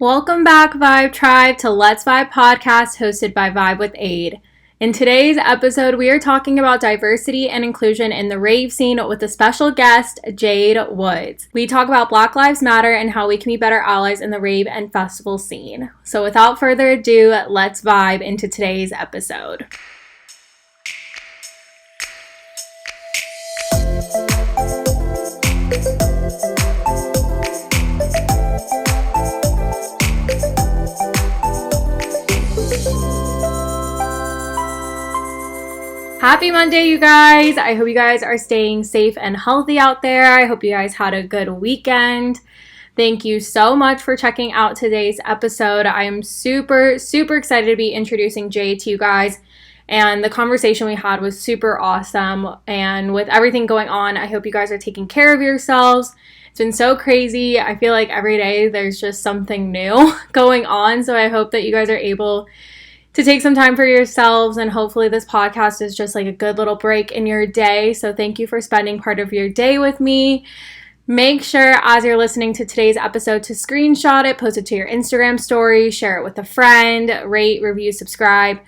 Welcome back, Vibe Tribe, to Let's Vibe podcast hosted by Vibe with Aid. In today's episode, we are talking about diversity and inclusion in the rave scene with a special guest, Jade Woods. We talk about Black Lives Matter and how we can be better allies in the rave and festival scene. So without further ado, let's vibe into today's episode. Happy Monday, you guys. I hope you guys are staying safe and healthy out there. I hope you guys had a good weekend. Thank you so much for checking out today's episode. I am super excited to be introducing Jade to you guys. And the conversation we had was super awesome. And with everything going on, I hope you guys are taking care of yourselves. It's been so crazy. I feel like every day there's just something new going on. So I hope that you guys are able to take some time for yourselves, and hopefully this podcast is just like a good little break in your day. So thank you for spending part of your day with me. Make sure as you're listening to today's episode to screenshot it, post it to your Instagram story, share it with a friend, rate, review, subscribe.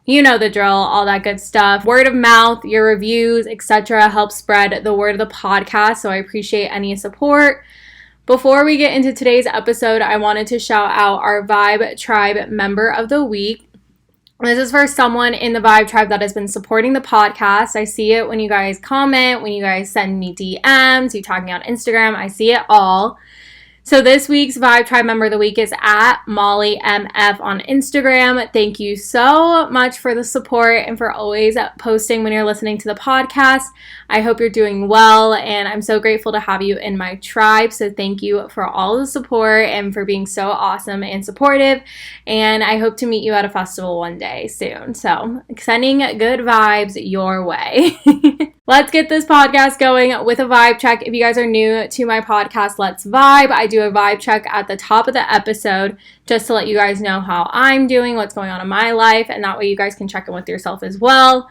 You know the drill, all that good stuff. Word of mouth, your reviews, etc. help spread the word of the podcast, so I appreciate any support. Before we get into today's episode, I wanted to shout out our Vibe Tribe Member of the Week. This is for someone in the Vibe Tribe that has been supporting the podcast. I see it when you guys comment, when you guys send me DMs, you tag me on Instagram. I see it all. So this week's Vibe Tribe Member of the Week is at Molly MF on Instagram. Thank you so much for the support and for always posting when you're listening to the podcast. I hope you're doing well, and I'm so grateful to have you in my tribe. So thank you for all the support and for being so awesome and supportive. And I hope to meet you at a festival one day soon. So sending good vibes your way. Let's get this podcast going with a vibe check. If you guys are new to my podcast, Let's Vibe, I do a vibe check at the top of the episode just to let you guys know how I'm doing, what's going on in my life, and that way you guys can check in with yourself as well.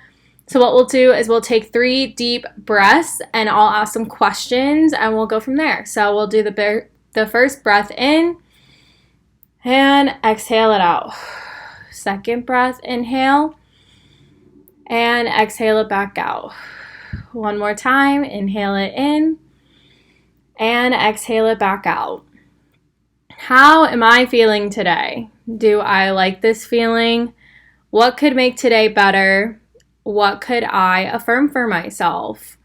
So what we'll do is we'll take 3 deep breaths and I'll ask some questions and we'll go from there. So we'll do the first breath in and exhale it out. Second breath, inhale and exhale it back out. One more time, inhale it in and exhale it back out. How am I feeling today? Do I like this feeling? What could make today better? What could I affirm for myself?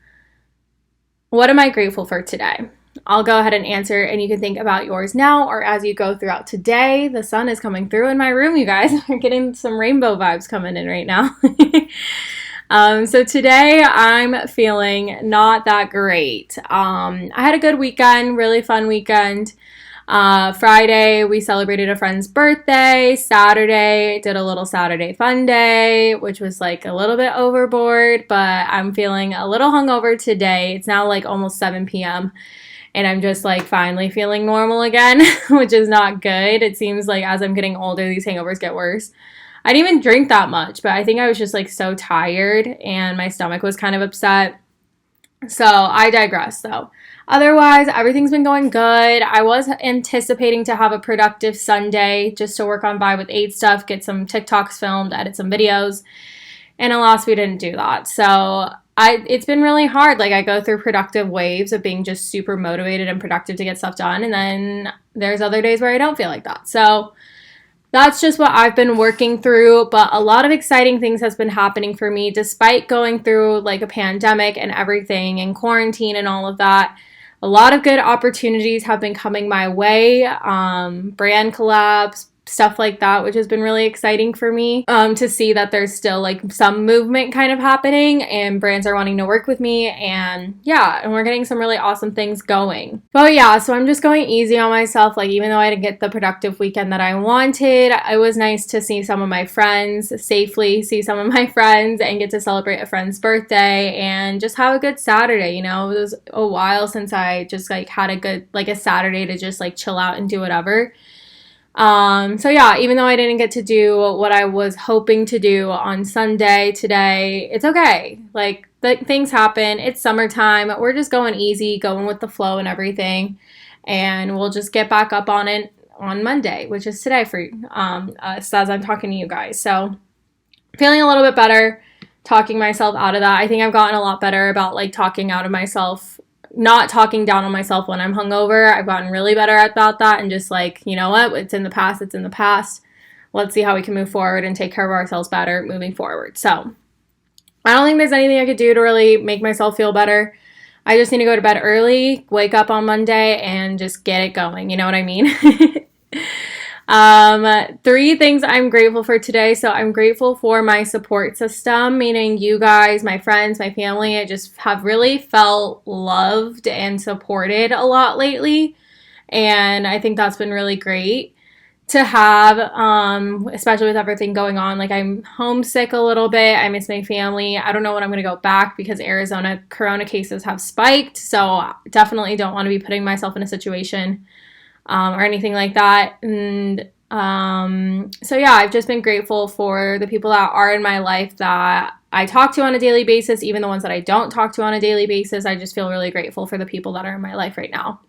What am I grateful for today? I'll go ahead and answer, and you can think about yours now or as you go throughout today. The sun is coming through in my room, you guys. We're getting some rainbow vibes coming in right now. So today I'm feeling not that great. I had a good weekend, really fun weekend. Friday, we celebrated a friend's birthday. Saturday, did a little Saturday fun day, which was like a little bit overboard, but I'm feeling a little hungover today. It's now like almost 7 p.m. and I'm just like finally feeling normal again, which is not good. It seems like as I'm getting older, these hangovers get worse. I didn't even drink that much, but I think I was just like so tired and my stomach was kind of upset. So I digress though. Otherwise, everything's been going good. I was anticipating to have a productive Sunday just to work on Vibe with Aid stuff, get some TikToks filmed, edit some videos. And alas, we didn't do that. So it's been really hard. Like I go through productive waves of being just super motivated and productive to get stuff done. And then there's other days where I don't feel like that. So that's just what I've been working through, but a lot of exciting things has been happening for me despite going through like a pandemic and everything and quarantine and all of that. A lot of good opportunities have been coming my way, brand collabs, stuff like that, which has been really exciting for me to see that there's still like some movement kind of happening and brands are wanting to work with me, and yeah, and we're getting some really awesome things going. But yeah, so I'm just going easy on myself. Like even though I didn't get the productive weekend that I wanted, it was nice to see some of my friends, safely see some of my friends and get to celebrate a friend's birthday and just have a good Saturday. You know, it was a while since I just like had a good like a Saturday to just like chill out and do whatever. So yeah, even though I didn't get to do what I was hoping to do on Sunday today, it's okay. Like, things happen. It's summertime. We're just going easy, going with the flow and everything. And we'll just get back up on it on Monday, which is today for us as I'm talking to you guys. So feeling a little bit better, talking myself out of that. I think I've gotten a lot better about like talking out of myself, not talking down on myself when I'm hungover. I've gotten really better about that and just like, you know what, it's in the past, it's in the past. Let's see how we can move forward and take care of ourselves better moving forward. So I don't think there's anything I could do to really make myself feel better. I just need to go to bed early, wake up on Monday, and just get it going. You know what I mean? 3 things I'm grateful for today. So I'm grateful for my support system, meaning you guys, my friends, my family. I just have really felt loved and supported a lot lately. And I think that's been really great to have, especially with everything going on. Like, I'm homesick a little bit. I miss my family. I don't know when I'm going to go back because Arizona corona cases have spiked. So definitely don't want to be putting myself in a situation or anything like that. And so yeah, I've just been grateful for the people that are in my life that I talk to on a daily basis, even the ones that I don't talk to on a daily basis. I just feel really grateful for the people that are in my life right now.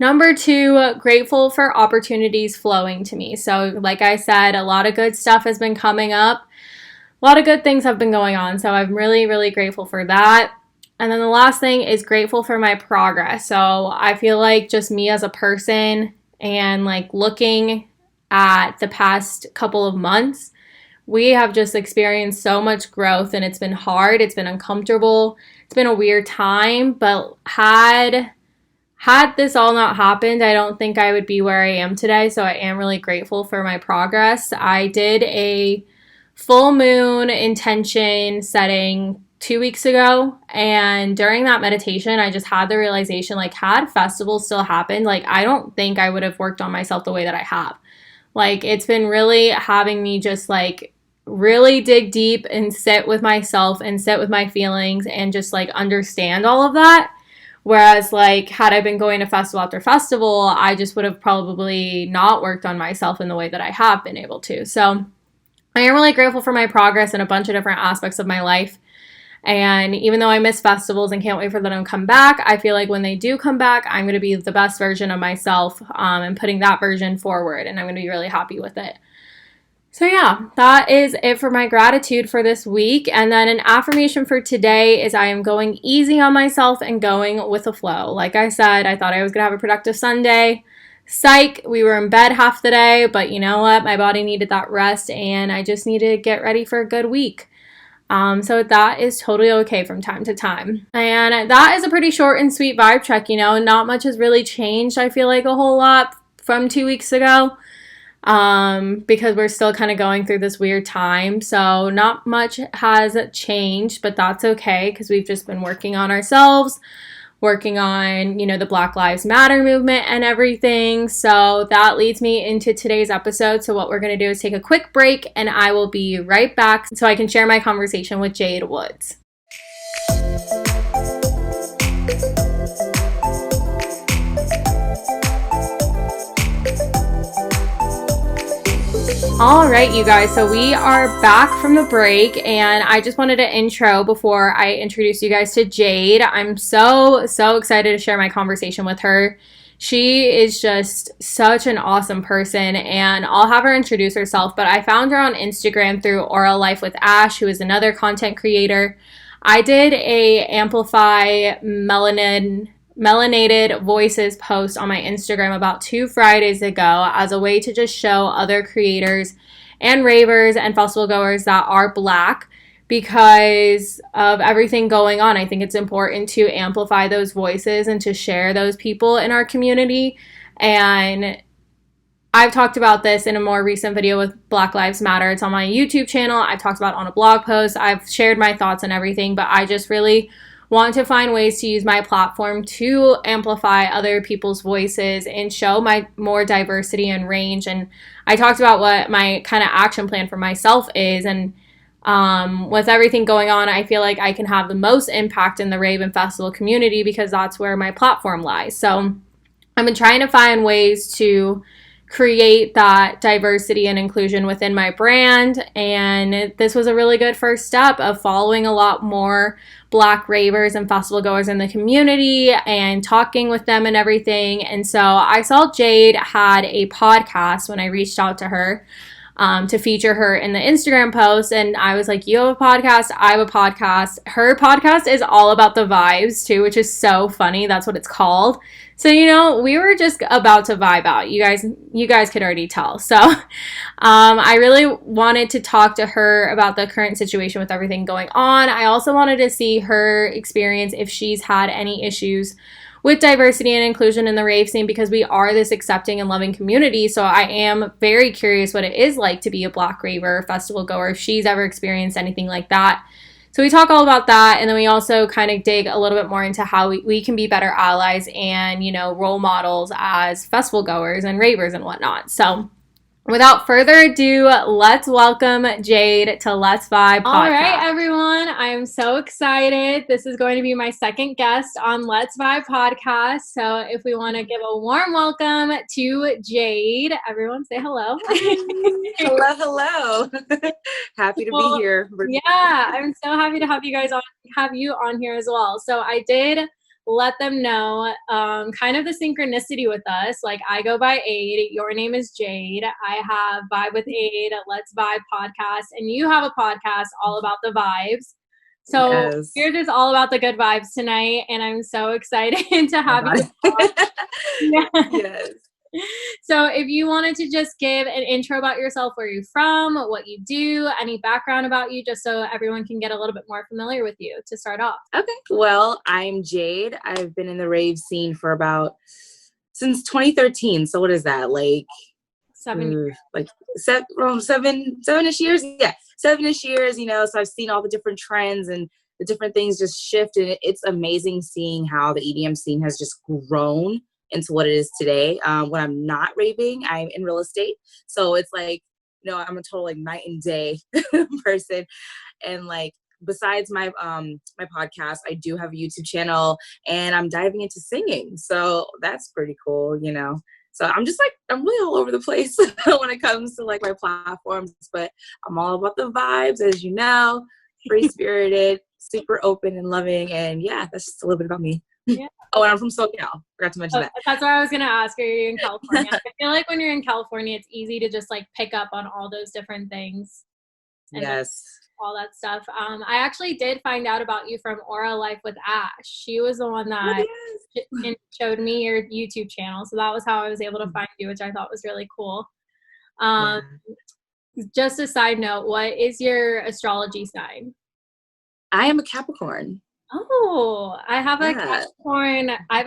Number 2, grateful for opportunities flowing to me. So like I said, a lot of good stuff has been coming up. A lot of good things have been going on. So I'm really, really grateful for that. And then the last thing is grateful for my progress. So I feel like just me as a person and like looking at the past couple of months, we have just experienced so much growth, and it's been hard. It's been uncomfortable. It's been a weird time, but had this all not happened, I don't think I would be where I am today. So I am really grateful for my progress. I did a full moon intention setting 2 weeks ago, and during that meditation, I just had the realization, like, had festivals still happened, like, I don't think I would have worked on myself the way that I have. Like, it's been really having me just like really dig deep and sit with myself and sit with my feelings and just like understand all of that. Whereas, like, had I been going to festival after festival, I just would have probably not worked on myself in the way that I have been able to. So I am really grateful for my progress in a bunch of different aspects of my life. And even though I miss festivals and can't wait for them to come back, I feel like when they do come back, I'm going to be the best version of myself and putting that version forward. And I'm going to be really happy with it. So yeah, that is it for my gratitude for this week. And then an affirmation for today is I am going easy on myself and going with the flow. Like I said, I thought I was going to have a productive Sunday. Psych, we were in bed half the day, but you know what? My body needed that rest and I just need to get ready for a good week. So that is totally okay from time to time. And that is a pretty short and sweet vibe check, you know, not much has really changed, I feel like, a whole lot from 2 weeks ago. Because we're still kind of going through this weird time. So not much has changed, but that's okay because we've just been working on ourselves, working on, you know, the Black Lives Matter movement and everything. So that leads me into today's episode. So what we're going to do is take a quick break and I will be right back so I can share my conversation with Jade Woods. All right, you guys, so we are back from the break, and I just wanted to intro before I introduce you guys to Jade. I'm so excited to share my conversation with her. She is just such an awesome person, and I'll have her introduce herself, but I found her on Instagram through Aura Life with Ash, who is another content creator. I did a Amplify Melanated Voices post on my Instagram about 2 Fridays ago as a way to just show other creators and ravers and festival goers that are Black because of everything going on. I think it's important to amplify those voices and to share those people in our community. And I've talked about this in a more recent video with Black Lives Matter. It's on my YouTube channel. I've talked about it on a blog post. I've shared my thoughts and everything, but I just really want to find ways to use my platform to amplify other people's voices and show my more diversity and range. And I talked about what my kind of action plan for myself is. And with everything going on, I feel like I can have the most impact in the rave and festival community because that's where my platform lies. So I've been trying to find ways to create that diversity and inclusion within my brand. And this was a really good first step of following a lot more Black ravers and festival goers in the community and talking with them and everything. And so I saw Jade had a podcast when I reached out to her to feature her in the Instagram post. And I was like, you have a podcast, I have a podcast. Her podcast is all about the vibes too, which is so funny. That's what it's called. So, you know, we were just about to vibe out. You guys could already tell. So I really wanted to talk to her about the current situation with everything going on. I also wanted to see her experience if she's had any issues with diversity and inclusion in the rave scene, because we are this accepting and loving community. So I am very curious what it is like to be a Black raver, festival goer, if she's ever experienced anything like that. So we talk all about that, and then we also kind of dig a little bit more into how we can be better allies and, you know, role models as festival goers and ravers and whatnot. So without further ado, let's welcome Jade to Let's Vibe Podcast. All right, everyone. I am so excited. This is going to be my second guest on Let's Vibe Podcast. So if we want to give a warm welcome to Jade, everyone say hello. Hello. Happy to be here. Yeah, I'm so happy to have you on here as well. So I did let them know kind of the synchronicity with us. Like, I go by Aid, your name is Jade, I have Vibe with Aid, Let's Vibe podcast, and you have a podcast all about the vibes. So yes, We're just all about the good vibes tonight, and I'm so excited to have you. Yeah. Yes. So if you wanted to just give an intro about yourself, where you're from, what you do, any background about you, just so everyone can get a little bit more familiar with you to start off. Okay. Well, I'm Jade. I've been in the rave scene for since 2013. So what is that? Like 7 years. Like seven-ish years? Yeah, 7-ish years, you know, so I've seen all the different trends and the different things just shift. And it's amazing seeing how the EDM scene has just grown into what it is today. When I'm not raving, I'm in real estate. So it's like, you know, I'm a total like night and day person. And like, besides my my podcast, I do have a YouTube channel, and I'm diving into singing. So that's pretty cool, you know. So I'm really all over the place when it comes to like my platforms, but I'm all about the vibes, as you know, free spirited, super open and loving. And yeah, that's just a little bit about me. Yeah. Oh, and I'm from SoCal. Forgot to mention that. That's what I was going to ask. Are you in California? I feel like when you're in California, it's easy to just like pick up on all those different things. And yes. All that stuff. I actually did find out about you from Aura Life with Ash. She was the one that showed me your YouTube channel. So that was how I was able to find you, which I thought was really cool. Just a side note, what is your astrology sign? I am a Capricorn. Oh, I have a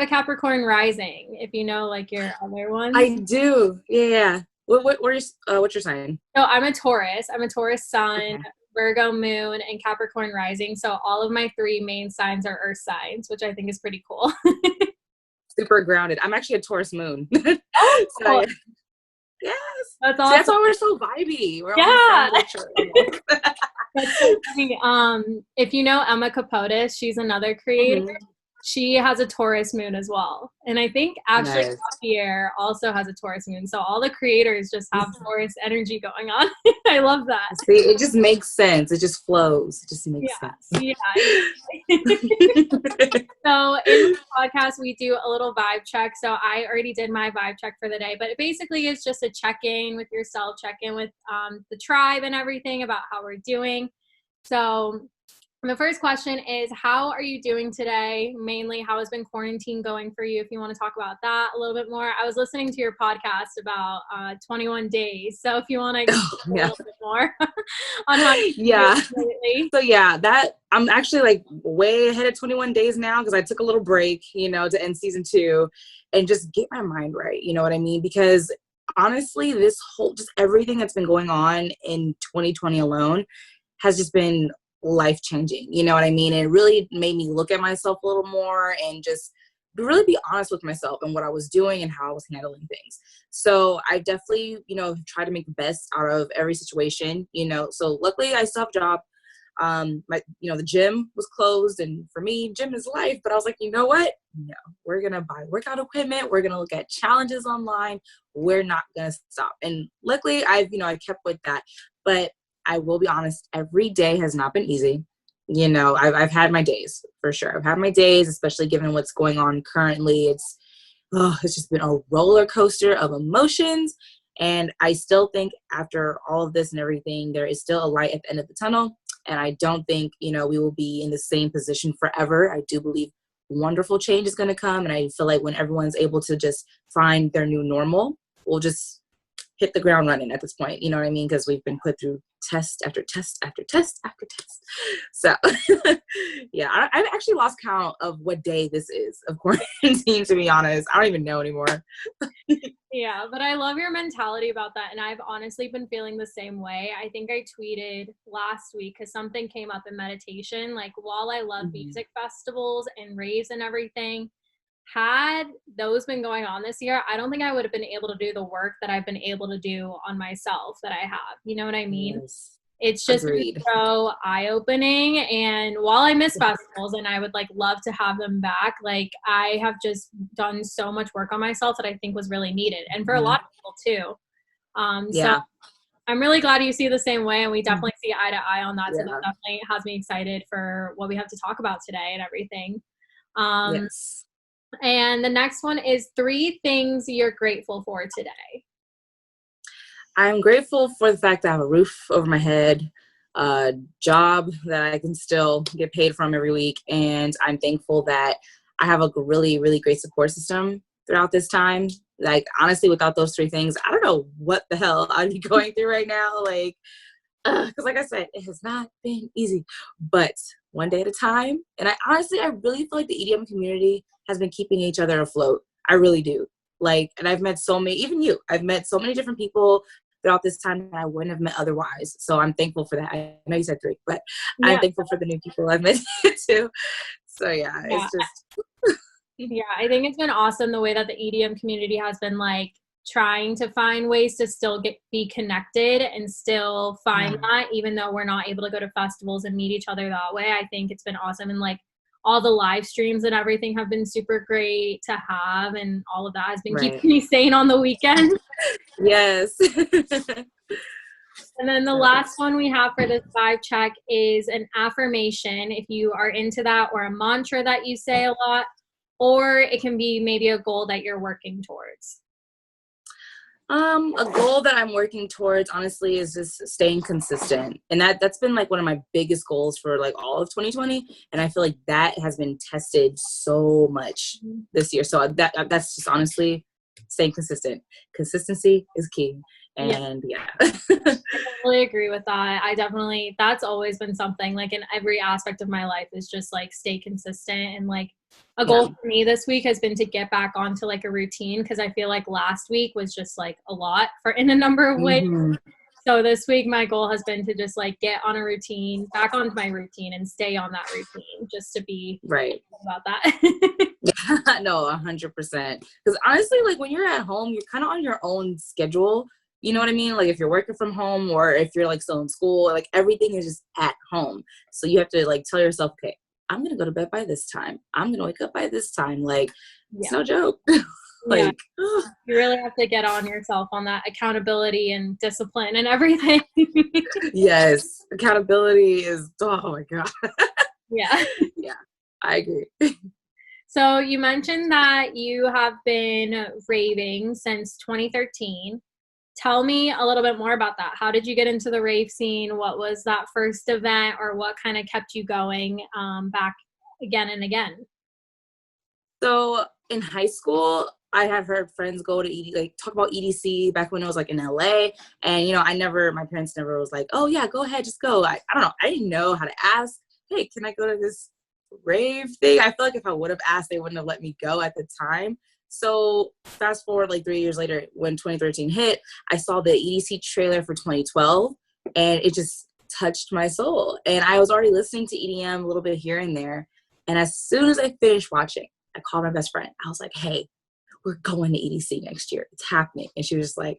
Capricorn rising, if you know like your other ones. I do. Yeah. What's your sign? So I'm a Taurus. I'm a Taurus sun, okay, Virgo moon, and Capricorn rising. So all of my 3 main signs are earth signs, which I think is pretty cool. Super grounded. I'm actually a Taurus moon. Oh, so, cool. yes. That's awesome. That's why we're so vibey. We're That's so funny. If you know Emma Capotis, she's another creator. Mm-hmm. She has a Taurus moon as well. And I think actually Javier also has a Taurus moon. So all the creators just have Taurus energy going on. I love that. See, it just makes sense. It just flows. It just makes sense. Yeah. So in the podcast, we do a little vibe check. So I already did my vibe check for the day, but it basically is just a check-in with yourself, check-in with the tribe and everything about how we're doing. So the first question is, how are you doing today? Mainly, how has been quarantine going for you? If you want to talk about that a little bit more. I was listening to your podcast about 21 days. So if you want to a little bit more on how you lately. So yeah, that I'm actually like way ahead of 21 days now, because I took a little break, you know, to end season 2 and just get my mind right. You know what I mean? Because honestly, this whole, just everything that's been going on in 2020 alone has just been life-changing, you know what I mean? And it really made me look at myself a little more and just really be honest with myself and what I was doing and how I was handling things. So I definitely, you know, tried to make the best out of every situation, you know. So luckily I still have a job. The gym was closed, and for me, gym is life. But I was like, you know what? No, we're going to buy workout equipment. We're going to look at challenges online. We're not going to stop. And luckily I kept with that. But I will be honest, every day has not been easy. I've had my days for sure. I've had my days, especially given what's going on currently. It's just been a roller coaster of emotions. And I still think after all of this and everything, there is still a light at the end of the tunnel. And I don't think, we will be in the same position forever. I do believe wonderful change is going to come. And I feel like when everyone's able to just find their new normal, we'll just hit the ground running at this point. You know what I mean? Because we've been put through test after test after test after test. So yeah, I've actually lost count of what day this is of quarantine, to be honest. I don't even know anymore. Yeah, but I love your mentality about that. And I've honestly been feeling the same way. I think I tweeted last week because something came up in meditation. Like, while I love music festivals and raves and everything, had those been going on this year, I don't think I would have been able to do the work that I've been able to do on myself that I have. You know what I mean? Yes. It's just been so eye-opening. And while I miss festivals and I would love to have them back, I have just done so much work on myself that I think was really needed, and for a lot of people too. So I'm really glad you see the same way, and we definitely see eye to eye on that. So that definitely has me excited for what we have to talk about today and everything. Yes. And the next one is 3 things you're grateful for today. I'm grateful for the fact that I have a roof over my head, a job that I can still get paid from every week. And I'm thankful that I have a really, really great support system throughout this time. Honestly, without those 3 things, I don't know what the hell I'd be going through right now. Because like I said, it has not been easy, but one day at a time. And I really feel like the EDM community has been keeping each other afloat. I really do. And I've met so many, even you, I've met so many different people throughout this time that I wouldn't have met otherwise. So I'm thankful for that. I know you said 3, but I'm thankful for the new people I've met too. So it's just. Yeah, I think it's been awesome the way that the EDM community has been trying to find ways to still be connected and still find that, even though we're not able to go to festivals and meet each other that way. I think it's been awesome. And all the live streams and everything have been super great to have, and all of that has been keeping me sane on the weekend. Yes. And then the last one we have for this vibe check is an affirmation, if you are into that, or a mantra that you say a lot, or it can be maybe a goal that you're working towards. A goal that I'm working towards, honestly, is just staying consistent. And that's been one of my biggest goals for all of 2020. And I feel like that has been tested so much this year. So that's just honestly staying consistent. Consistency is key. And I totally agree with that. That's always been something in every aspect of my life, is just stay consistent. And a goal for me this week has been to get back onto a routine, because I feel last week was just a lot in a number of ways. So this week my goal has been to just get on a routine, back onto my routine, and stay on that routine, just to be about that. No, 100%. Because honestly, when you're at home, you're kind of on your own schedule. You know what I mean? If you're working from home, or if you're still in school, everything is just at home. So you have to tell yourself, okay, I'm going to go to bed by this time. I'm going to wake up by this time. It's no joke. You really have to get on yourself on that accountability and discipline and everything. Yes. Accountability is, oh my God. Yeah, I agree. So you mentioned that you have been raving since 2013. Tell me a little bit more about that. How did you get into the rave scene? What was that first event, or what kind of kept you going back again and again? So in high school, I have heard friends go to talk about EDC back when it was in LA. And, my parents never was oh yeah, go ahead, just go. I don't know. I didn't know how to ask, hey, can I go to this rave thing? I feel if I would have asked, they wouldn't have let me go at the time. So fast forward 3 years later, when 2013 hit, I saw the EDC trailer for 2012, and it just touched my soul. And I was already listening to EDM a little bit here and there. And as soon as I finished watching, I called my best friend. I was like, hey, we're going to EDC next year. It's happening. And she was just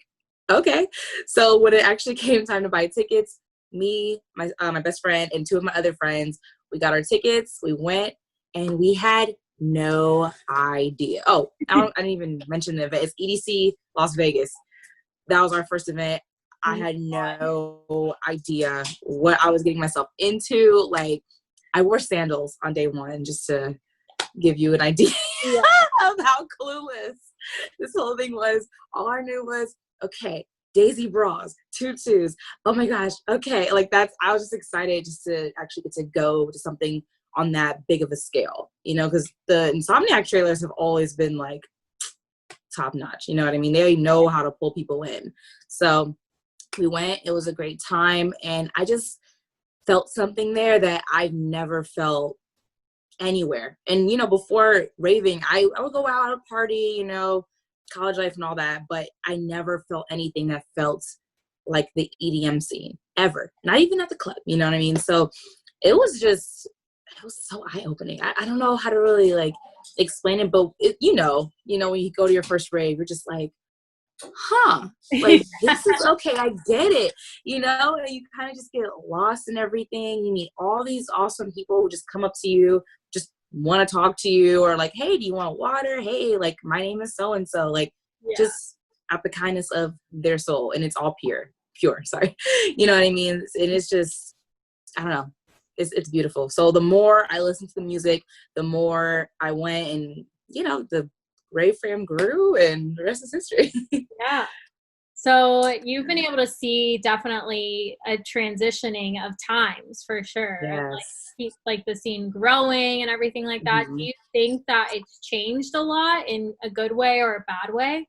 okay. So when it actually came time to buy tickets, me, my best friend, and two of my other friends. We got our tickets. We went, and we had no idea. Oh, I didn't even mention the event. It's EDC Las Vegas. That was our first event. I had no idea what I was getting myself into. Like, I wore sandals on day one just to give you an idea of how clueless this whole thing was. All I knew was, okay, Daisy bras, tutus. Oh my gosh. Okay. Like I was just excited just to actually get to go to something on that big of a scale, because the Insomniac trailers have always been like top notch. You know what I mean? They know how to pull people in. So we went, it was a great time. And I just felt something there that I never felt anywhere. And, before raving, I would go out and party, college life and all that, but I never felt anything that felt like the EDM scene ever. Not even at the club, you know what I mean? So it was so eye-opening. I don't know how to really like explain it, but when you go to your first rave, you're just like, like this is okay, I get it, and you kind of just get lost in everything. You meet all these awesome people who just come up to you, just want to talk to you, or like, hey, do you want water? Hey, like, my name is so and so, like, just out the kindness of their soul, and it's all pure, sorry. You know what I mean? And it's just, I don't know, it's beautiful. So the more I listened to the music, the more I went, and the Rave fam grew, and the rest is history. Yeah. So you've been able to see definitely a transitioning of times for sure. Yes. Like the scene growing and everything like that. Mm-hmm. Do you think that it's changed a lot in a good way or a bad way?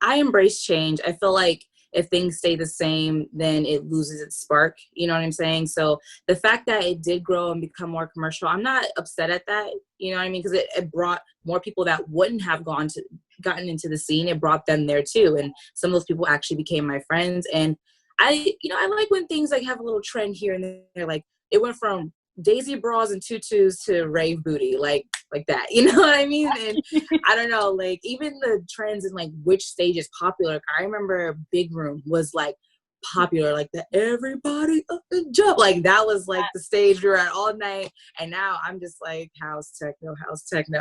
I embrace change. I feel like if things stay the same, then it loses its spark. You know what I'm saying? So the fact that it did grow and become more commercial, I'm not upset at that. You know what I mean? Because it brought more people that wouldn't have gotten into the scene. It brought them there too. And some of those people actually became my friends. And I like when things like have a little trend here and there. Like, it went from Daisy bras and tutus to rave booty, like that. You know what I mean? And I don't know, like, even the trends in like which stage is popular. Like, I remember Big Room was like popular, like the everybody up and jump, like that was like the stage we were at all night. And now I'm just like house techno.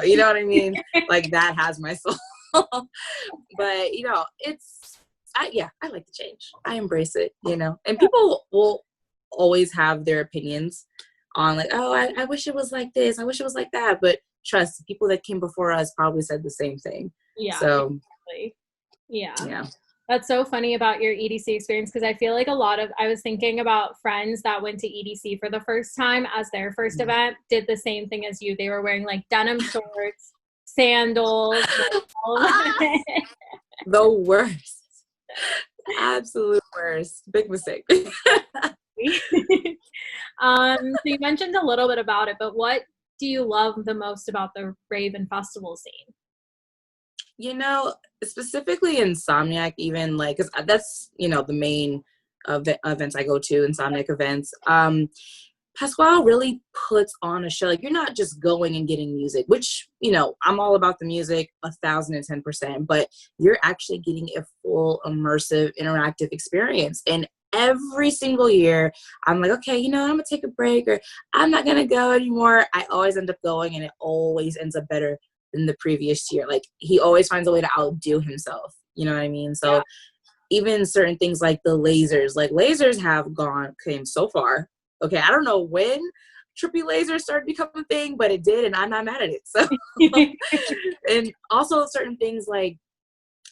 You know what I mean? Like, that has my soul. But I like the change. I embrace it. And people will always have their opinions on like, oh, I wish it was like this, I wish it was like that. But trust, people that came before us probably said the same thing. Yeah. So exactly. Yeah. That's so funny about your EDC experience, because I feel like I was thinking about friends that went to EDC for the first time as their first event, did the same thing as you. They were wearing like denim shorts, sandals, like, all of it. The worst. Absolute worst. Big mistake. So you mentioned a little bit about it, but what do you love the most about the rave and festival scene? Specifically Insomniac, even like, cause that's, the main events I go to, Insomniac events. Pasquale really puts on a show. Like, you're not just going and getting music, which, I'm all about the music 1,010%, but you're actually getting a full immersive interactive experience. And every single year I'm like, okay, I'm gonna take a break, or I'm not gonna go anymore. I always end up going, and it always ends up better than the previous year. Like, he always finds a way to outdo himself. You know what I mean? So even certain things like the lasers came so far. Okay, I don't know when trippy lasers started becoming a thing, but it did, and I'm not mad at it. So and also certain things like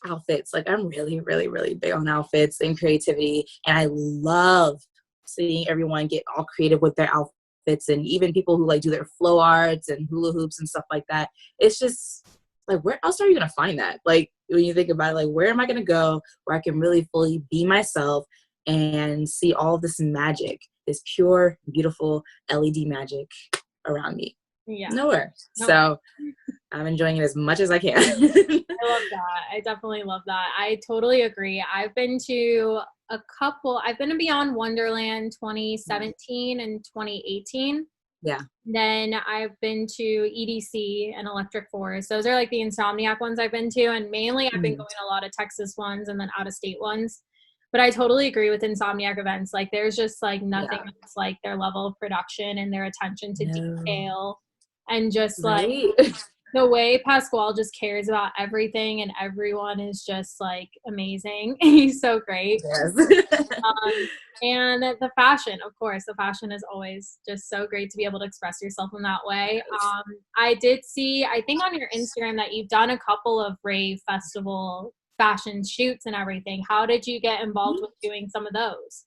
outfits. Like, I'm really, really, really big on outfits and creativity, and I love seeing everyone get all creative with their outfits, and even people who like do their flow arts and hula hoops and stuff like that. It's just like, where else are you gonna find that? Like, when you think about it, like, where am I gonna go where I can really fully be myself and see all this magic, this pure, beautiful LED magic around me? Nowhere. So I'm enjoying it as much as I can. I love that. I definitely love that. I totally agree. I've been to Beyond Wonderland 2017 and 2018. Yeah. Then I've been to EDC and Electric Forest. Those are like the Insomniac ones I've been to. And mainly I've been going a lot of Texas ones and then out of state ones. But I totally agree with Insomniac events. Like there's just like nothing Yeah. else like their level of production and their attention to No. detail and just like Right? the way Pasquale just cares about everything and everyone is just like amazing. He's so great. Yes. And the fashion, of course, the fashion is always just so great to be able to express yourself in that way. I did see, I think on your Instagram that you've done a couple of Rave Festival fashion shoots and everything. How did you get involved with doing some of those?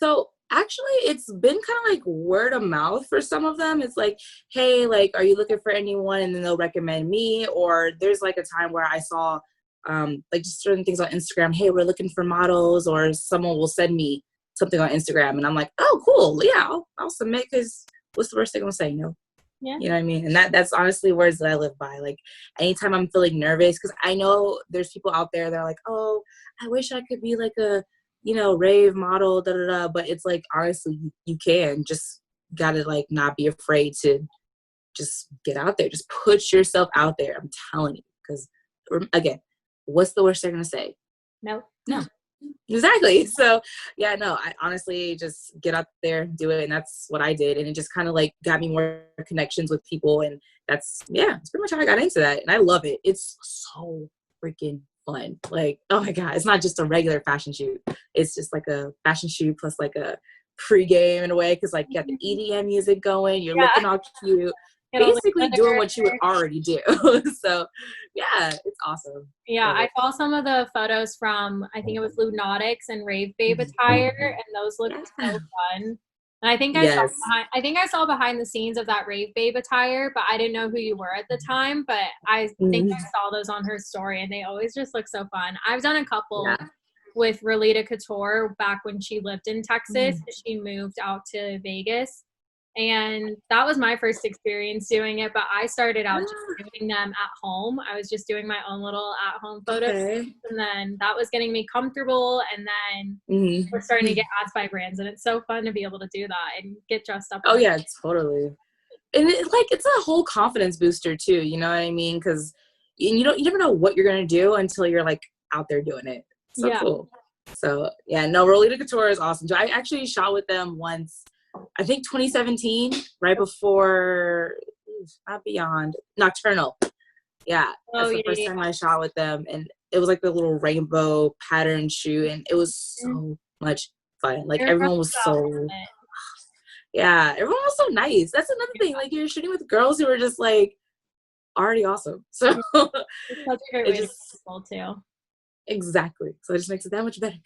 So actually, it's been kind of like word of mouth for some of them. It's like, hey, like, are you looking for anyone? And then they'll recommend me. Or there's like a time where I saw like just certain things on Instagram. Hey, we're looking for models, or someone will send me something on Instagram, and I'm like, oh, cool, yeah, I'll submit because what's the worst they're gonna say? No. Yeah. You know what I mean? And that's honestly words that I live by. Like anytime I'm feeling nervous, because I know there's people out there that are like, oh, I wish I could be like a, rave model, da da da. But it's like, honestly, you can just gotta like not be afraid to just get out there. Just put yourself out there. I'm telling you. Because again, what's the worst they're gonna say? No. No. Exactly. So yeah, no, I honestly just get out there, do it. And that's what I did. And it just kind of like got me more connections with people. And that's pretty much how I got into that. And I love it. It's so freaking fun. Like, oh my God, it's not just a regular fashion shoot. It's just like a fashion shoot plus like a pregame in a way. Cause like you got the EDM music going, you're looking all cute, basically doing what you would already do. So yeah, it's awesome. Yeah, I saw some of the photos from, I think it was Lunatics and Rave Babe attire, and those looked so fun. And Yes. I think I saw behind the scenes of that Rave Babe attire, but I didn't know who you were at the time. But I think I saw those on her story, and they always just look so fun. I've done a couple with Relita Couture back when she lived in Texas. She moved out to Vegas. And that was my first experience doing it, but I started out just doing them at home. I was just doing my own little at-home photos, and then that was getting me comfortable, and then we're starting to get asked by brands, and it's so fun to be able to do that and get dressed up. Oh yeah, totally. And it's a whole confidence booster too, you know what I mean? Because you never know what you're gonna do until you're like out there doing it. So cool. So yeah, no, Rolita Couture is awesome. So I actually shot with them once, I think 2017, right before not Beyond Nocturnal. Yeah, that's the first time I shot with them, and it was like the little rainbow pattern shoot, and it was so much fun. Like everyone was everyone was so nice. That's another thing. Like you're shooting with girls who are just like already awesome. So it's such a great way to meet people too. Exactly. So it just makes it that much better.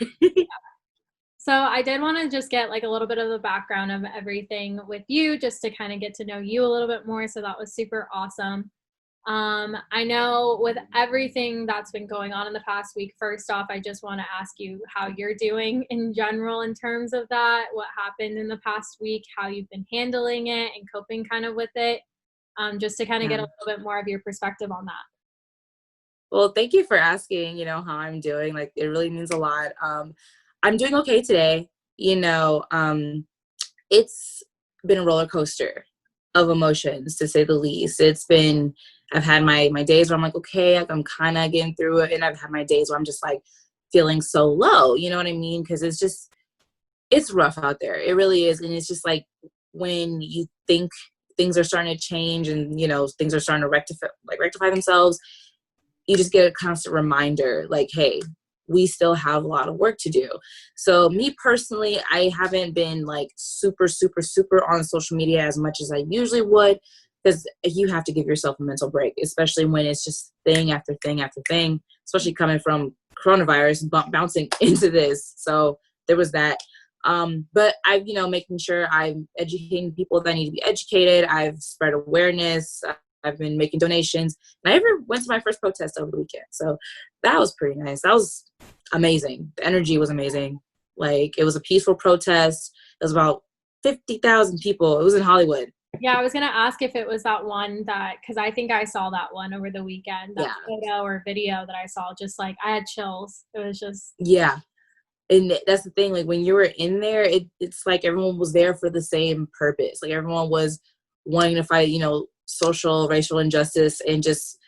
So I did want to just get like a little bit of the background of everything with you, just to kind of get to know you a little bit more. So that was super awesome. I know with everything that's been going on in the past week, first off, I just want to ask you how you're doing in general in terms of that, what happened in the past week, how you've been handling it and coping kind of with it, just to kind of get a little bit more of your perspective on that. Well, thank you for asking, how I'm doing. Like, it really means a lot. I'm doing okay today. It's been a roller coaster of emotions, to say the least. I've had my days where I'm like, okay, I'm kind of getting through it. And I've had my days where I'm just like feeling so low, you know what I mean? Because it's rough out there. It really is. And it's just like when you think things are starting to change and, things are starting to rectify themselves, you just get a constant reminder like, hey, we still have a lot of work to do. So me personally, I haven't been like super, super, super on social media as much as I usually would, because you have to give yourself a mental break, especially when it's just thing after thing after thing, especially coming from coronavirus bouncing into this. So there was that. But I've, making sure I'm educating people that need to be educated. I've spread awareness. I've been making donations. And I ever went to my first protest over the weekend. So that was pretty nice. That was amazing. The energy was amazing. Like, it was a peaceful protest. It was about 50,000 people. It was in Hollywood. Yeah, I was going to ask if it was that one because I think I saw that one over the weekend. That photo or video that I saw, just like, I had chills. It was just. Yeah. And that's the thing. Like, when you were in there, it's like everyone was there for the same purpose. Like, everyone was wanting to fight, social, racial injustice, and just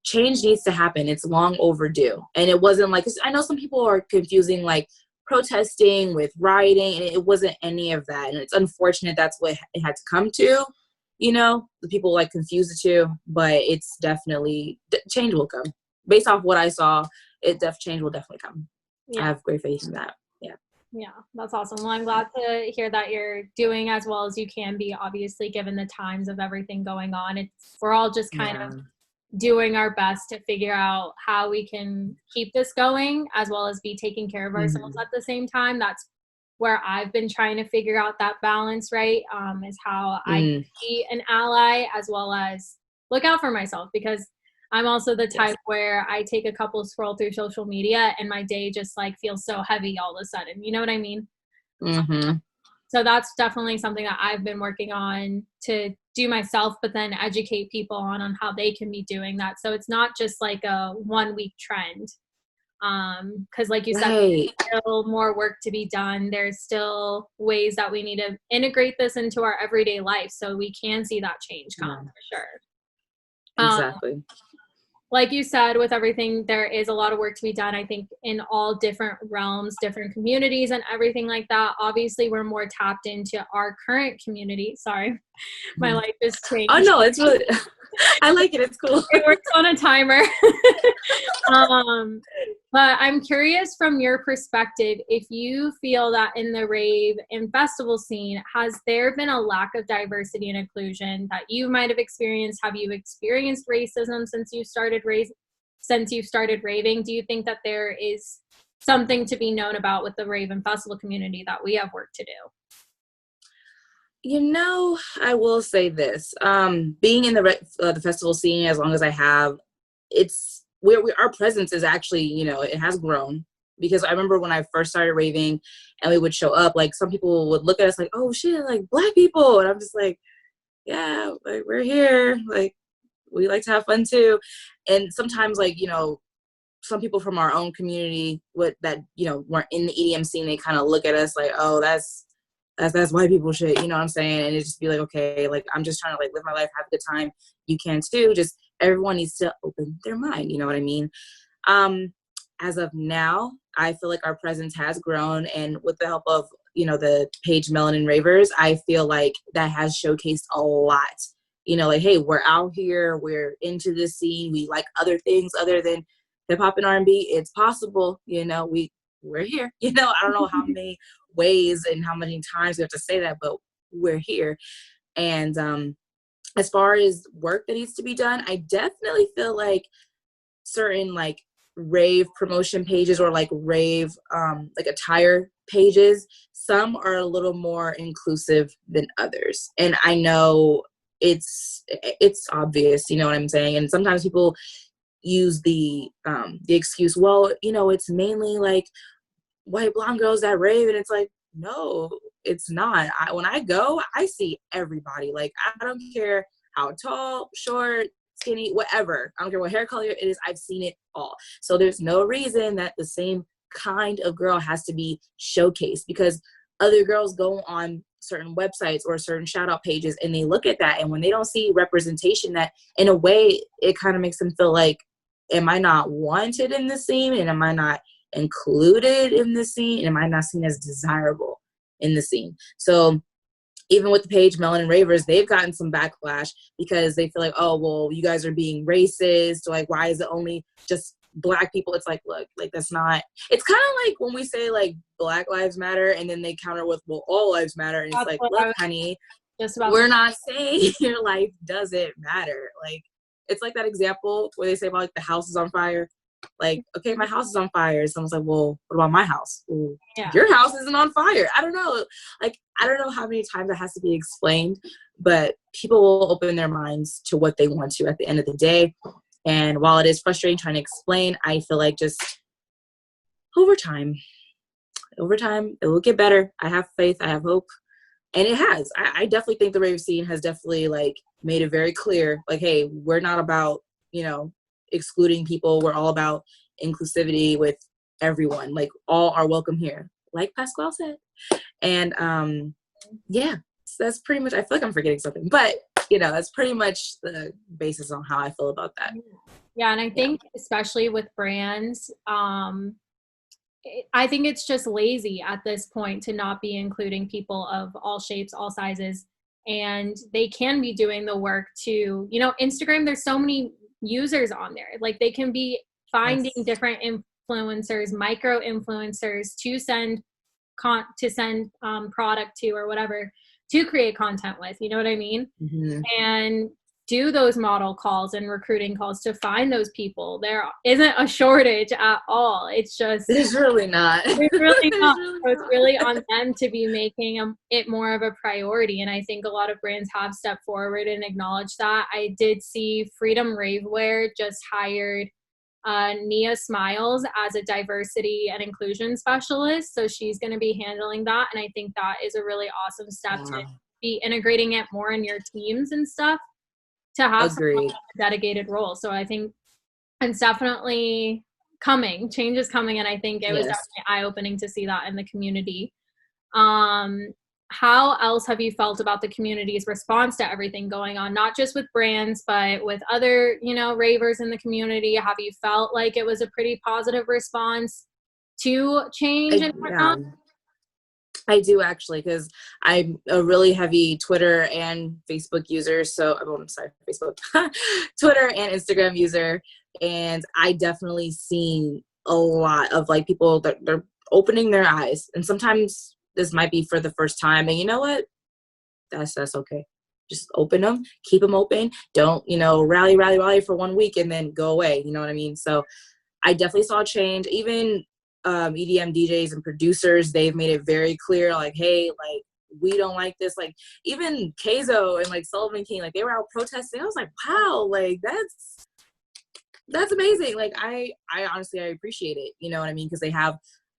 change needs to happen. It's long overdue. And it wasn't like, I know some people are confusing like protesting with rioting, and it wasn't any of that. And it's unfortunate that's what it had to come to, the people like confuse the two, but it's definitely, change will come. Based off what I saw, change will definitely come. Yeah. I have great faith in that. Yeah. Yeah, that's awesome. Well, I'm glad to hear that you're doing as well as you can be, obviously, given the times of everything going on. We're all just kind of doing our best to figure out how we can keep this going, as well as be taking care of ourselves at the same time. That's where I've been trying to figure out that balance, right? Is how I can be an ally as well as look out for myself, because I'm also the type where I take a couple scroll through social media and my day just like feels so heavy all of a sudden. You know what I mean? So that's definitely something that I've been working on to do myself, but then educate people on how they can be doing that. So it's not just like a 1 week trend. Because like you said, there's still more work to be done. There's still ways that we need to integrate this into our everyday life so we can see that change come for sure. Exactly. Like you said, with everything, there is a lot of work to be done, I think, in all different realms, different communities and everything like that. Obviously, we're more tapped into our current community. Sorry, my life is changed. Oh, no, it's really, I like it. It's cool. It works on a timer. But I'm curious from your perspective, if you feel that in the rave and festival scene, has there been a lack of diversity and inclusion that you might have experienced? Have you experienced racism since you started raving? Do you think that there is something to be known about with the rave and festival community that we have work to do? I will say this. Being in the festival scene as long as I have, our presence is actually, it has grown, because I remember when I first started raving and we would show up, like some people would look at us like, oh shit, like Black people. And I'm just like, yeah, like we're here. Like we like to have fun too. And sometimes like, some people from our own community weren't in the EDM scene, they kind of look at us like, oh, that's white people shit, you know what I'm saying? And it just be like, okay, like I'm just trying to like live my life, have a good time. You can too. Just everyone needs to open their mind, you know what I mean? As of now, I feel like our presence has grown, and with the help of, the page Melanin Ravers, I feel like that has showcased a lot. Like, hey, we're out here, we're into this scene, we like other things other than hip hop and R&B. It's possible, we're here. I don't know how many ways and how many times we have to say that, but we're here. And as far as work that needs to be done, I definitely feel like certain like rave promotion pages or like rave like attire pages, some are a little more inclusive than others. And I know it's obvious, you know what I'm saying? And sometimes people use the excuse, well, it's mainly like white blonde girls that rave, and it's like, no, it's not. When I go, I see everybody. Like, I don't care how tall, short, skinny, whatever. I don't care what hair color it is. I've seen it all. So there's no reason that the same kind of girl has to be showcased, because other girls go on certain websites or certain shout out pages and they look at that, and when they don't see representation, that in a way it kind of makes them feel like, am I not wanted in the scene, and am I not included in the scene, and am I not seen as desirable in the scene? So even with the page Melanin Ravers, they've gotten some backlash because they feel like, oh, well, you guys are being racist, or like, why is it only just Black people? It's like, look, like that's not, it's kind of like when we say like Black lives matter and then they counter with, well, all lives matter, and it's like, look, honey, we're not saying your life doesn't matter. Like, it's like that example where they say about like the house is on fire. Like, okay, my house is on fire. Someone's like, well, what about my house? Well, your house isn't on fire. I don't know. Like, I don't know how many times that has to be explained, but people will open their minds to what they want to at the end of the day. And while it is frustrating trying to explain, I feel like just over time, it will get better. I have faith. I have hope. And it has. I definitely think the rave scene has definitely like made it very clear, like, hey, we're not about, excluding people. We're all about inclusivity with everyone. Like, all are welcome here, like Pasquale said. And yeah, so that's pretty much, I feel like I'm forgetting something, but that's pretty much the basis on how I feel about that. Yeah, and I think especially with brands, I think it's just lazy at this point to not be including people of all shapes, all sizes, and they can be doing the work to, Instagram, there's so many users on there. Like they can be finding different influencers, micro influencers to send product to or whatever to create content with, you know what I mean? And do those model calls and recruiting calls to find those people. There isn't a shortage at all. It's just there's really not. There's really not. So it's really on them to be making it more of a priority. And I think a lot of brands have stepped forward and acknowledged that. I did see Freedom Ravewear just hired Nia Smiles as a diversity and inclusion specialist. So she's going to be handling that. And I think that is a really awesome step to be integrating it more in your teams and stuff, to have a dedicated role. So I think it's definitely coming. Change is coming. And I think it was definitely eye-opening to see that in the community. How else have you felt about the community's response to everything going on, not just with brands, but with other, ravers in the community? Have you felt like it was a pretty positive response to change and whatnot? I do, actually, because I'm a really heavy Twitter and Facebook user. So, I'm sorry, Facebook, Twitter and Instagram user. And I definitely seen a lot of like people that they're opening their eyes. And sometimes this might be for the first time. And you know what? That's okay. Just open them, keep them open. Don't, rally for 1 week and then go away. You know what I mean? So I definitely saw a change. Even EDM DJs and producers, they've made it very clear, like, hey, like, we don't like this. Like, even xoxo and like Sullivan King, like, they were out protesting. I was like, wow, like, that's amazing. Like, I honestly, I appreciate it. You know what I mean? Because they have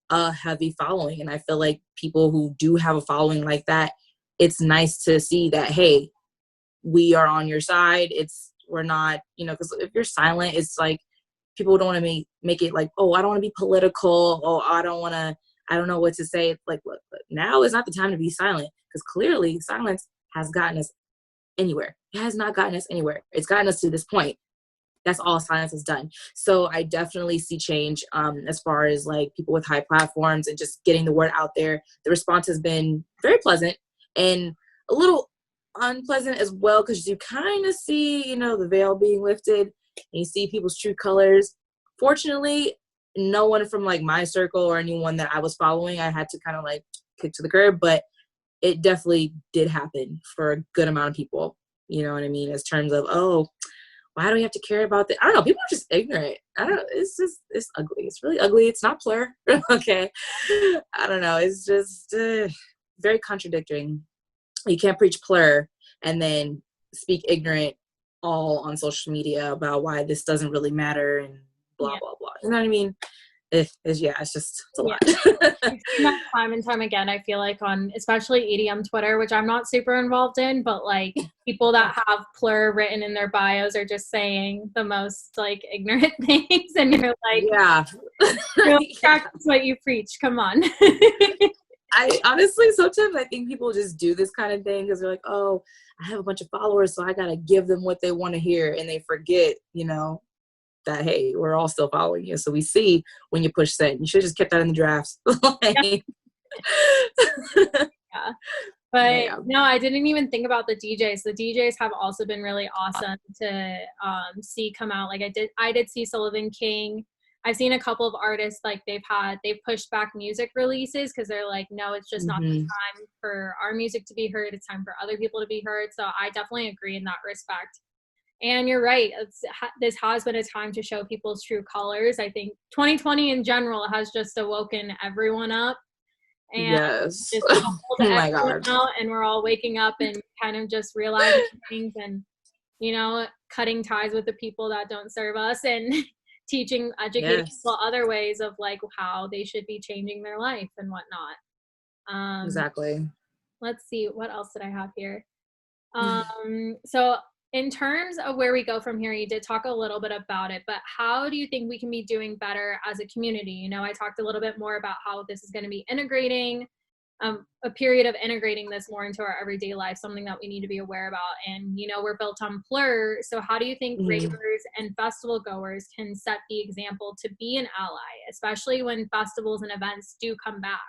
a heavy following. And I feel like people who do have a following like that, it's nice to see that, hey, we are on your side. We're not, because if you're silent, it's like, people don't want to make it like, oh, I don't want to be political. Oh, I don't know what to say. Like, look, now is not the time to be silent, because clearly silence has gotten us anywhere. It has not gotten us anywhere. It's gotten us to this point. That's all silence has done. So I definitely see change as far as like people with high platforms and just getting the word out there. The response has been very pleasant and a little unpleasant as well, because you kind of see, the veil being lifted. And you see people's true colors. Fortunately, no one from like my circle or anyone that I was following, I had to kind of like kick to the curb, but it definitely did happen for a good amount of people. You know what I mean? As terms of, oh, why do we have to care about that? I don't know. People are just ignorant. It's ugly. It's really ugly. It's not plur. Okay. I don't know. It's just very contradicting. You can't preach plur and then speak ignorant all on social media about why this doesn't really matter and blah, blah, blah. You know what I mean? It's a lot. I've seen that time and time again, I feel like, on especially EDM Twitter, which I'm not super involved in, but like people that have plur written in their bios are just saying the most like ignorant things. And you're like, practice what you preach. Come on. I honestly, sometimes I think people just do this kind of thing because they're like, oh, I have a bunch of followers, so I got to give them what they want to hear. And they forget, that, hey, we're all still following you. So we see when you push send. You should have just kept that in the drafts. Yeah. But no, I didn't even think about the DJs. The DJs have also been really awesome to see come out. Like I did see Sullivan King. I've seen a couple of artists, like they've pushed back music releases because they're like, no, it's just not the time for our music to be heard. It's time for other people to be heard. So I definitely agree in that respect. And you're right. This has been a time to show people's true colors. I think 2020 in general has just awoken everyone up. And just oh my God. out, and we're all waking up and kind of just realizing things and, cutting ties with the people that don't serve us and educating people other ways of like how they should be changing their life and whatnot. Exactly. Let's see, what else did I have here? So in terms of where we go from here, you did talk a little bit about it, but how do you think we can be doing better as a community? I talked a little bit more about how this is going to be integrating a period of integrating this more into our everyday life, something that we need to be aware about. And, you know, we're built on plur. So how do you think ravers and festival goers can set the example to be an ally, especially when festivals and events do come back?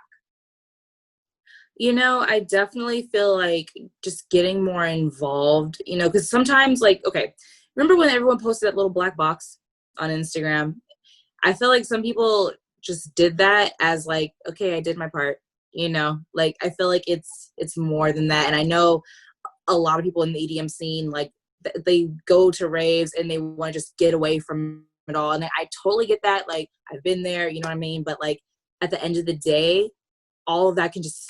You know, I definitely feel like just getting more involved, you know, because sometimes, like, okay, remember when everyone posted that little black box on Instagram? I feel like some people just did that as like, okay, I did my part, you know, like I feel like it's more than that. And I know a lot of people in the EDM scene, like they go to raves and they want to just get away from it all. And I totally get that. Like I've been there, you know what I mean? But like at the end of the day, all of that can just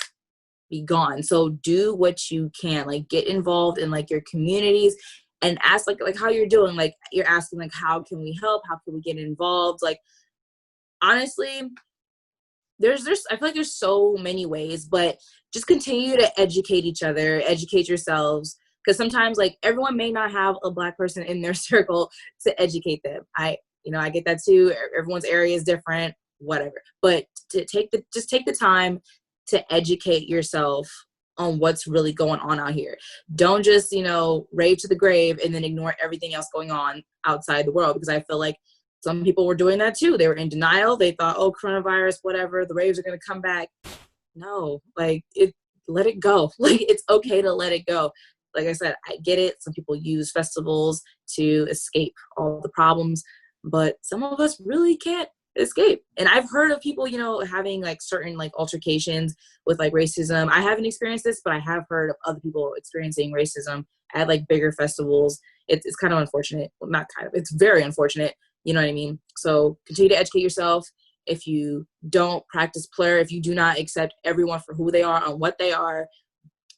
be gone. So do what you can, like get involved in like your communities and ask like how you're doing. Like you're asking like, how can we help? How can we get involved? Like honestly, there's I feel like there's so many ways, but just continue to educate each other, educate yourselves. Because sometimes like everyone may not have a Black person in their circle to educate them. I get that too. Everyone's area is different, whatever. But to take the time to educate yourself on what's really going on out here. Don't just, rave to the grave and then ignore everything else going on outside the world. Because I feel like some people were doing that too. They were in denial. They thought, oh, coronavirus, whatever, the raves are going to come back. No, let it go. Like, it's okay to let it go. Like I said, I get it. Some people use festivals to escape all the problems, but some of us really can't escape. And I've heard of people, having like certain like altercations with like racism. I haven't experienced this, but I have heard of other people experiencing racism at like bigger festivals. It's kind of unfortunate. Well, not kind of, it's very unfortunate. You know what I mean? So continue to educate yourself. If you don't practice plur, if you do not accept everyone for who they are and what they are,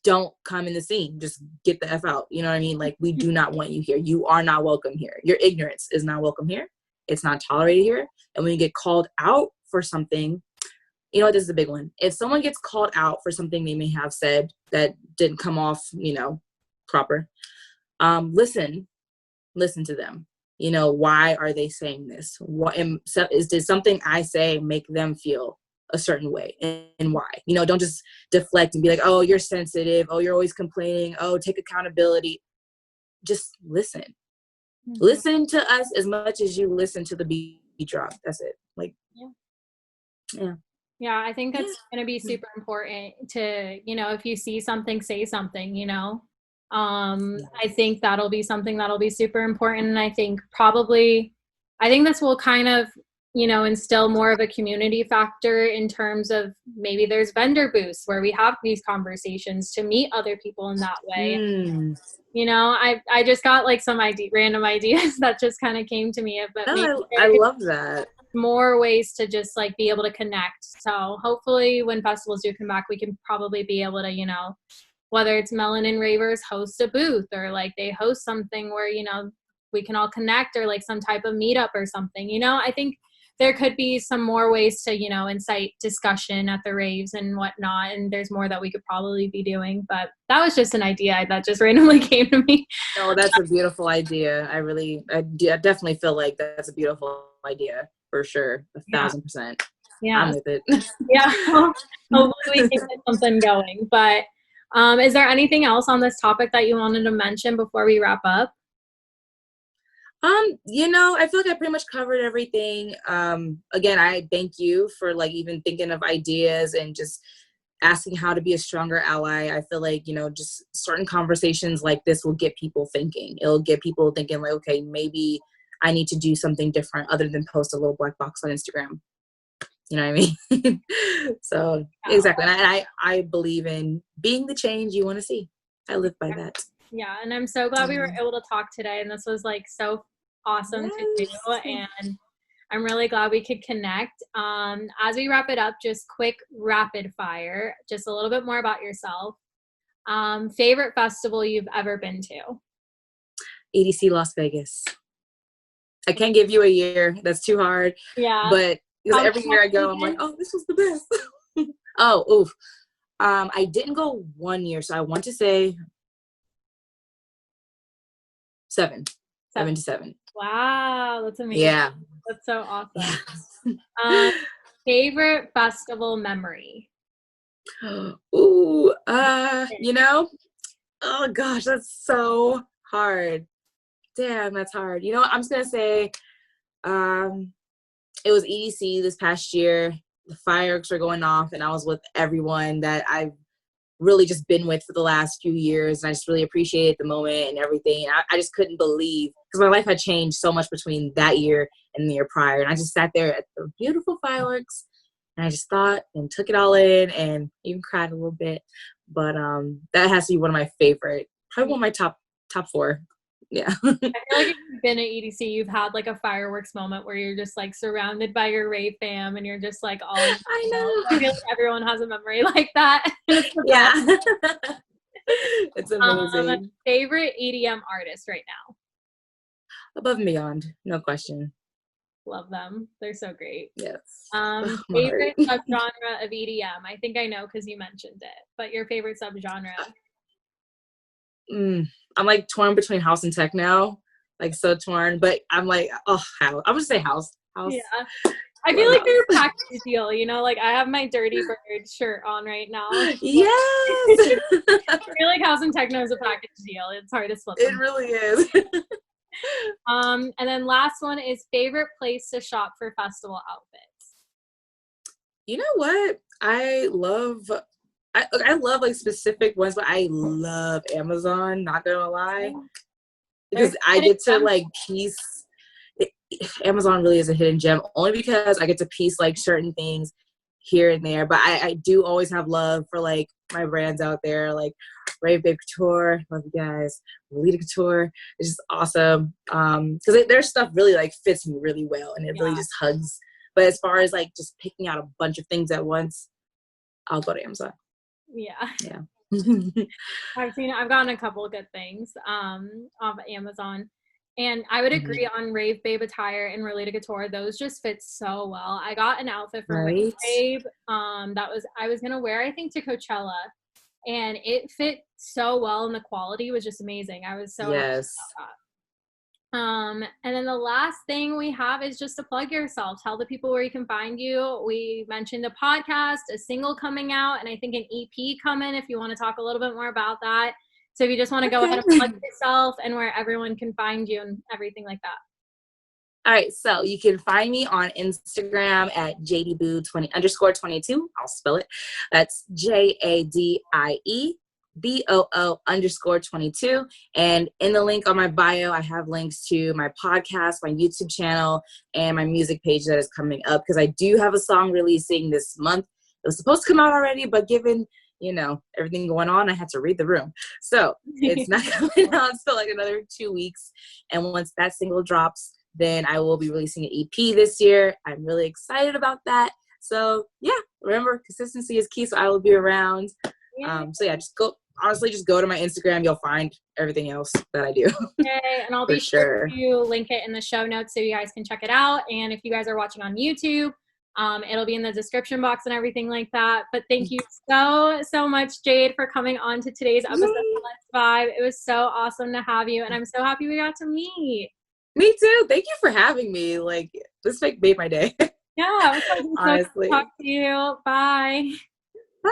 don't come in the scene. Just get the F out. You know what I mean? Like, we do not want you here. You are not welcome here. Your ignorance is not welcome here. It's not tolerated here. And when you get called out for something, this is a big one. If someone gets called out for something they may have said that didn't come off, proper, listen to them. Why are they saying this? Did something I say make them feel a certain way, and why? Don't just deflect and be like, oh, you're sensitive. Oh, you're always complaining. Oh, take accountability. Just listen. Mm-hmm. Listen to us as much as you listen to the beat drop. That's it. Yeah, I think that's going to be super important to, if you see something, say something, I think that'll be something that'll be super important. And I think this will kind of, instill more of a community factor in terms of maybe there's vendor booths where we have these conversations to meet other people in that way. I just got like some random ideas that just kind of came to me. But I love that. More ways to just like be able to connect. So hopefully when festivals do come back, we can probably be able to, whether it's Melanin Ravers host a booth or like they host something where, we can all connect, or like some type of meetup or something. I think there could be some more ways to, incite discussion at the raves and whatnot. And there's more that we could probably be doing, but that was just an idea that just randomly came to me. No, that's a beautiful idea. I definitely feel like that's a beautiful idea for sure. 1,000%. Yeah. I'm with it. Yeah. Hopefully we can get something going. But is there anything else on this topic that you wanted to mention before we wrap up? I feel like I pretty much covered everything. Again, I thank you for like even thinking of ideas and just asking how to be a stronger ally. I feel like, just certain conversations like this will get people thinking. It'll get people thinking like, okay, maybe I need to do something different other than post a little black box on Instagram. You know what I mean? So exactly. And I believe in being the change you want to see. I live by that. Yeah. And I'm so glad we were able to talk today. And this was like so awesome to do. And I'm really glad we could connect. As we wrap it up, just quick rapid fire, just a little bit more about yourself. Favorite festival you've ever been to? EDC Las Vegas. I can't give you a year. That's too hard. Yeah. But because every year I go, I'm like, oh, this was the best. I didn't go 1 year, so I want to say 7 to 7. Wow, that's amazing. Yeah. That's so awesome. Favorite festival memory? Ooh, you know, oh gosh, that's so hard. Damn, that's hard. You know what? I'm just gonna say, um, it was EDC this past year. The fireworks were going off, and I was with everyone that I've really just been with for the last few years. And I just really appreciated the moment and everything. I just couldn't believe, because my life had changed so much between that year and the year prior. And I just sat there at the beautiful fireworks, and I just thought and took it all in, and even cried a little bit. But that has to be one of my favorite, probably one of my top four. Yeah. I feel like if you've been at EDC, you've had like a fireworks moment where you're just like surrounded by your Rave fam and you're just like all in. I know. I feel like everyone has a memory like that. Yeah. It's amazing. Favorite EDM artist right now? Above and Beyond, no question. Love them. They're so great. Yes. Favorite subgenre of EDM? I think I know because you mentioned it, but your favorite subgenre? I'm like torn between house and techno, like so torn. But I'm like, oh, house. I'm gonna say house. Yeah, I feel like they're a package deal. You know, like I have my Dirty Bird shirt on right now. Yes. I feel like house and techno is a package deal. It's hard to split. It really is. And then last one is favorite place to shop for festival outfits. You know what? I love like specific ones, but I love Amazon, not gonna lie. Because I get to like piece Amazon really is a hidden gem, only because I get to piece like certain things here and there. But I do always have love for like my brands out there, like Rave Couture, love you guys. Lolita Couture is just awesome. Because their stuff really like fits me really well, and it really just hugs. But as far as like just picking out a bunch of things at once, I'll go to Amazon. Yeah. I've gotten a couple of good things off Amazon, and I would agree on Rave Babe attire and Lolita Couture. Those just fit so well. I got an outfit from Rave Babe I was gonna wear, I think, to Coachella, and it fit so well, and the quality was just amazing. I was so happy about that. And then the last thing we have is just to plug yourself. Tell the people where you can find you. We mentioned a podcast, a single coming out, and I think an EP coming if you want to talk a little bit more about that. So if you just want to go ahead and plug yourself and where everyone can find you and everything like that. All right, so you can find me on Instagram at JadeBoo_22. I'll spell it. That's JADIEBOO_22. And in the link on my bio, I have links to my podcast, my YouTube channel, and my music page that is coming up, because I do have a song releasing this month. It was supposed to come out already, but given, you know, everything going on, I had to read the room. So it's not coming out until like another 2 weeks. And once that single drops, then I will be releasing an EP this year. I'm really excited about that. So yeah, remember, consistency is key. So I will be around. So yeah, just go to my Instagram. You'll find everything else that I do. Okay, and I'll be sure to link it in the show notes so you guys can check it out. And if you guys are watching on YouTube, it'll be in the description box and everything like that. But thank you so much, Jade, for coming on to today's episode of Let's Vibe. It was so awesome to have you, and I'm so happy we got to meet. Me too. Thank you for having me. Like, this made my day. Yeah, it was honestly. Talk to you. Bye.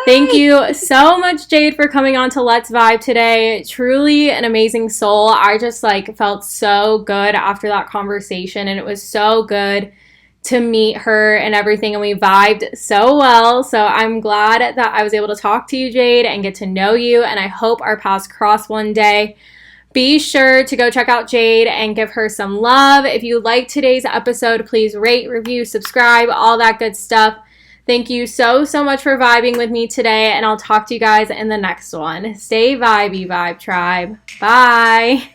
Thank you so much, Jade, for coming on to Let's Vibe today. Truly an amazing soul. I just like felt so good after that conversation, and it was so good to meet her and everything, and we vibed so well. So I'm glad that I was able to talk to you, Jade, and get to know you, and I hope our paths cross one day. Be sure to go check out Jade and give her some love. If you liked today's episode, please rate, review, subscribe, all that good stuff. Thank you so much for vibing with me today, and I'll talk to you guys in the next one. Stay vibey, Vibe Tribe. Bye.